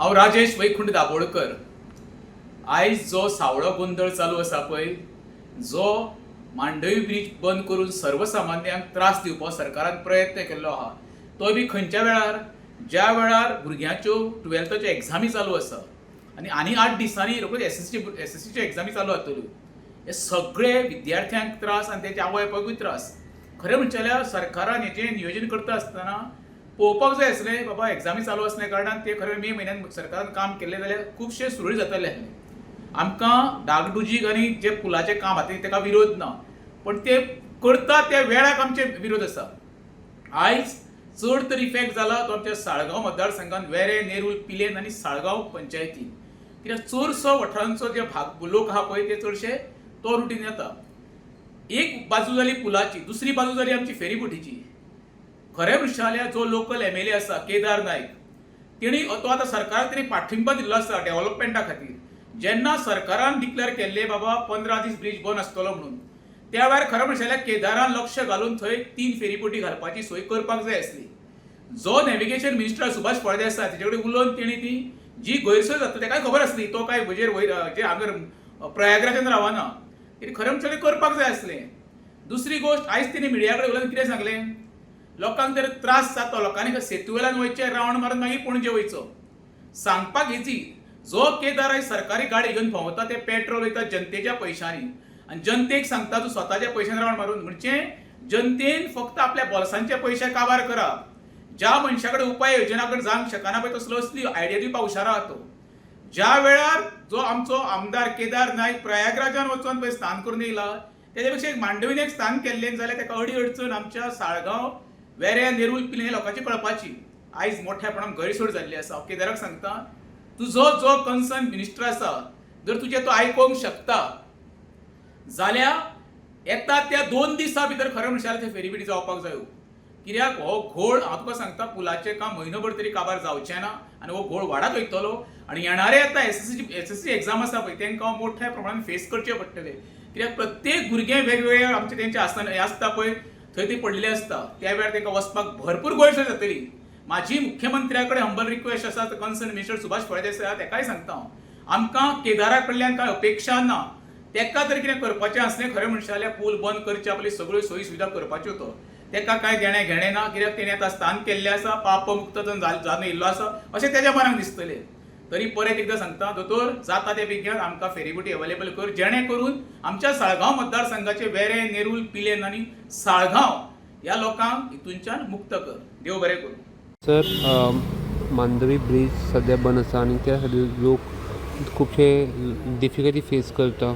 हांव राजेश वैकुंठ दाबोळकर. आयज जो सावळो गोंधळ चालू आसा पळय, जो मांडवी ब्रिज बंद करून सर्वसामान्यांक त्रास दिवपाक सरकारान प्रयत्न केल्लो आहा, तो बी खंयच्या वेळार, ज्या वेळार भुरग्यांच्यो 12थच्यो एग्जामी चालू आसा आनी 8 दिसांनी रोखडीच एसएससीच्यो एग्जामी चालू जातल्यो. हे सगळे विद्यार्थ्यांक त्रास आनी तेंच्या आवय बापूय त्रास. खरें म्हणचें जाल्यार सरकारान हेचें नियोजन करता आसतना पळोवपाक जाय आसलें बाबा एग्जामी चालू आसल्या कारणान ते खरें मे म्हयन्यान सरकारान काम केलें जाल्यार खुबशें सुरळीत जातालें आसलें. आमकां डागडुजीक आनी जे पुलाचें काम आसा तेका विरोध ना, पण ते करता त्या वेळाक आमचे विरोध आसा. आयज चड तर इफेक्ट जाला तो आमच्या साळगांव मतदारसंघात वेरें, नेरूल, पिलेन आनी साळगांव पंचायतीन. कित्याक चडसो वाठारांचो जे लोक आहा पळय ते चडशे तो रुटीन येता. एक बाजू जाली पुलाची, दुसरी बाजू जाली आमची फेरीबोटीची. खरें म्हणचें जाल्यार जो लोकल एमएलए आसा केदार नायक, तेणी तो आतां सरकाराक तरी पाठिंबा दिल्लो आसा डेव्हलपमेंटा खातीर. जेन्ना सरकारान डिक्लेअर केल्ले बाबा 15 दीस ब्रिज बंद आसतलो म्हणून, त्या वेळार खरें म्हणचें जाल्यार केदारान लक्ष घालून थंय 3 फेरीबोटी घालपाची सोय करपाक जाय आसली. जो नॅव्हिगेशन मिनिस्टर सुभाष फळदेसाय तेजे कडेन उलोवन तेणी ती जी गैरसोय जाता तेकाय खबर आसली, तो काय म्हजेर जे हांगर प्रयागराजान रावना, तेणी खरें म्हणचें जाल्यार करपाक जाय आसलें. दुसरी गोश्ट, आयज तेणी मिडिया कडेन उलोवन कितें सांगलें, लोकांक जर त्रास जाता, लोकांनी सेतू वेल्यान वयचें, रावंड मारून मागीर पणजे वयचो. सांगपाक इजी, जो केदार आयज सरकारी गाडी घेवन भोंवता ते पेट्रोल वयता जनतेच्या पयशांनी आनी जनतेक सांगता तूं स्वताच्या पयशांनी रावंड मारून. म्हणजे जनतेन फक्त आपल्या बोल्सांचे पयशे काबार करप. ज्या मनशा कडेन उपाय योजना कडेन जावंक शकना पळय तसलो असली आयडिया दिवपाक हुशार आहा तो. ज्या वेळार जो आमचो आमदार केदार नायक प्रयागराजान वचून पळय स्थान करून येयला, तेच्या पेक्षा एक मांडवीन एक स्थान केल्लें जाल्यार तेका अडी अडचण आमच्या साळगांव, वेऱ्या, नेरूल, पिले लोकांची कळपाची. आयज मोठ्या प्रमाणात गैरसोय जाल्ली आसा. हांव केदाराक सांगता, तुजो जो कन्सर्न मिनिस्टर आसा, जर तुजें तो आयकोंक शकता जाल्यार येता त्या 2 दिसां भितर खरें म्हणशार ते फेरीबेटी जावपाक जायो. कित्याक हो घोळ हांव तुका सांगता पुलाचें काम म्हयनोभर तरी काबार जावचें ना आनी हो घोळ वाडत वयतलो आनी येणारे आतां एसएससी एग्जाम आसा पळय तेंकां मोठ्या प्रमाणात फेस करचें पडटलें. कित्याक प्रत्येक भुरगें वेगवेगळे आमचे तेंचे आसता पळय थंय ती पडलेली आसता, त्या वेळार तांकां वचपाक भरपूर गैरसोय जातली. म्हाजी मुख्यमंत्र्या कडेन हंबल रिक्वेस्ट आसा, कन्सर्न मिनिस्टर सुभाष फळदेसाय आहा तेकाय सांगता हांव, आमकां केदारा कडल्यान कांय अपेक्षा ना. तेका तरी कितें करपाचें आसलें खरें म्हणचें जाल्यार पूल बंद करचे, आपली सगळ्यो सोयी सुविधा करपाच्यो तो. तेका कांय घेणें ना, कित्याक तेणें आतां स्थान केल्लें आसा, पापमुक्त जावन येयल्लो आसा अशें तेज्या मनाक दिसतलें. तरी परत एकदां सांगता, दोतोर जाता ते बेगीन आमकां फेरीबोटी अवेलेबल कर, जेणे करून आमच्या साळगांव मतदारसंघाचे वेरें, नेरूल, पिलेन आनी साळगांव ह्या लोकांक हितूंच्यान मुक्त कर. देव बरें करूं. सर, मांडवी ब्रिज सध्या बंद आसा आनी त्या खातीर लोक खुबशे डिफिकल्टी फेस करता.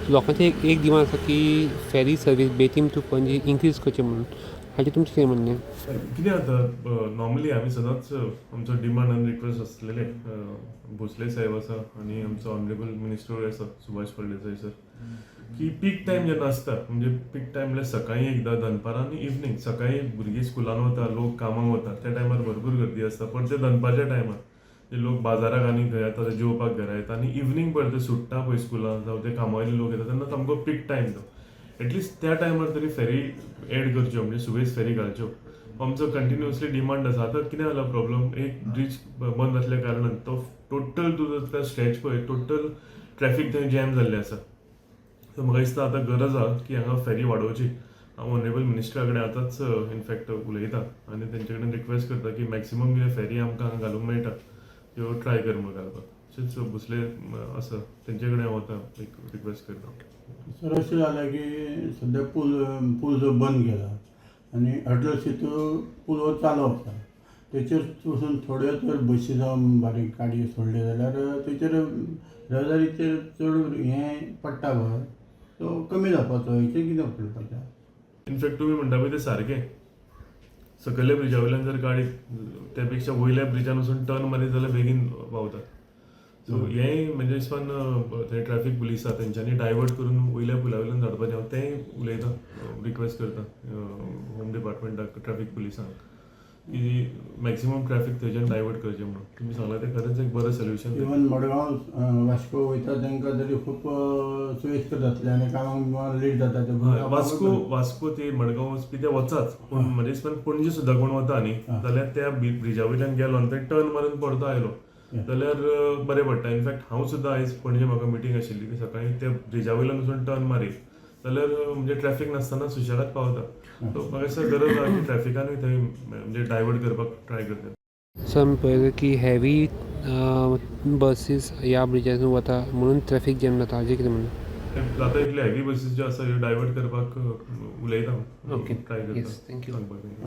लोकांचें एक डिमांड आसा की फेरी service Betim to Panaji increase करचें म्हणून. हाचें तुमचें कितें म्हणणें? कितें जाता, नॉर्मली आमी सदांच आमचो डिमांड आनी रिक्वेस्ट आसलेले भोसले साहेब आसा आनी आमचो ऑनरेबल मिनिस्टर आसा सुभाष फळदेसाय सर, की पीक टायम जेन्ना आसता, म्हणजे पीक टायम म्हणल्यार सकाळीं एकदां, दनपारां आनी इवनिंग. सकाळीं भुरगीं स्कुलान वता, लोक कामाक वता, त्या टायमार भरपूर गर्दी आसता. पण ते दनपारच्या टायमार जे लोक बाजाराक आनी खंय येता ते जेवपाक घरा येता आनी इवनिंग पळय ते सुट्टा पळय स्कुलान जावं ते कामावयले लोक येता तेन्ना सामको पीक टायम तो. एटलिस्ट त्या टायमार तरी फेरी एड करच्यो, म्हणजे सुबेज फेरी घालच्यो. आमचो कंटिन्युअसली डिमांड आसा. आतां कितें जाला प्रॉब्लम, एक ब्रिज बंद आसल्या कारणान तो टोटल तुजो स्ट्रेच पळय टोटल ट्रॅफिक थंय जॅम जाल्लें आसा. सो म्हाका दिसता आतां गरज आहा की हांगा फेरी वाडोवची. हांव ऑनरेबल मिनिस्टरा कडेन आतांच इनफॅक्ट उलयता आनी तेंचे कडेन रिक्वेस्ट करता की मॅक्सिमम कितें फेरी आमकां हांगा घालूंक मेळटा त्यो ट्राय कर म्हणून घालपाक. अशेंच भोसले आसा तेंचे कडेन हांव आतां एक रिक्वेस्ट करता. सर, अशें जालें की सध्या पूल जो बंद केला आनी अटलशी तो पूल चालू आसा, तेचेर पसून थोड्यो जर बसी जावं बारीक गाडयो सोडल्यो जाल्यार तेचेर रहदारीचेर चड हें पडटा पळय, तो कमी जावपाचो. हेचेर कितें करपाचें? इनफॅक्ट तुमी म्हणटा पळय तें सारकें. सकयल्या ब्रिजा वयल्यान जर गाडी त्या पेक्षा वयल्या ब्रिजान वचून टर्न मारीत जाल्यार बेगीन पावता. सो हें म्हणजे दिसपान ते ट्रॅफिक पुलीस आसा तेंच्यांनी डायवर्ट करून वयल्या पुला वयल्यान धाडपाचें. हांव तेंय उलयता, रिक्वेस्ट करता होम डिपार्टमेंटाक, ट्रॅफिक पुलिसांक की मॅक्सिमम ट्रॅफिक थंयच्यान डायवर्ट करचें म्हणून. तुमी सांगलां तें खरेंच एक बरें सोल्युशन. इवन मडगांव वास्को वयता तांकां तरी खूब सोयीस्कर जातलें आनी कामाक लेट जाता ते. वास्को ते मडगांव वचपी ते वचाच, पूण म्हणजे दिसपान पणजे सुद्दां कोण वता न्ही जाल्यार त्या ब्रिजा वयल्यान गेलो आनी थंय टर्न मारून परतो आयलो जाल्यार बरें पडटा. इनफॅक्ट हांव सुद्दां आयज पणजे म्हाका मिटींग आशिल्ली ती सकाळीं त्या ब्रिजा वयल्यान वचून टर्न मारीत जाल्यार म्हणजे ट्रॅफिक नासतना सुशेगाद पावता. सो म्हाका दिसता गरज आहा की ट्रॅफिकानूय थंय म्हणजे डायवर्ट करपाक ट्राय करता. सो आमी पळयलें की हेवी बसीस ह्या ब्रिजासून वता म्हणून ट्रॅफिक जॅम जाता. हाजें कितें म्हणून जाता इतले हेवी बसीस ज्यो आसा ह्यो डायवर्ट करपाक उलयता ओके. ट्राय Yes, करता thank you. सांगपाक.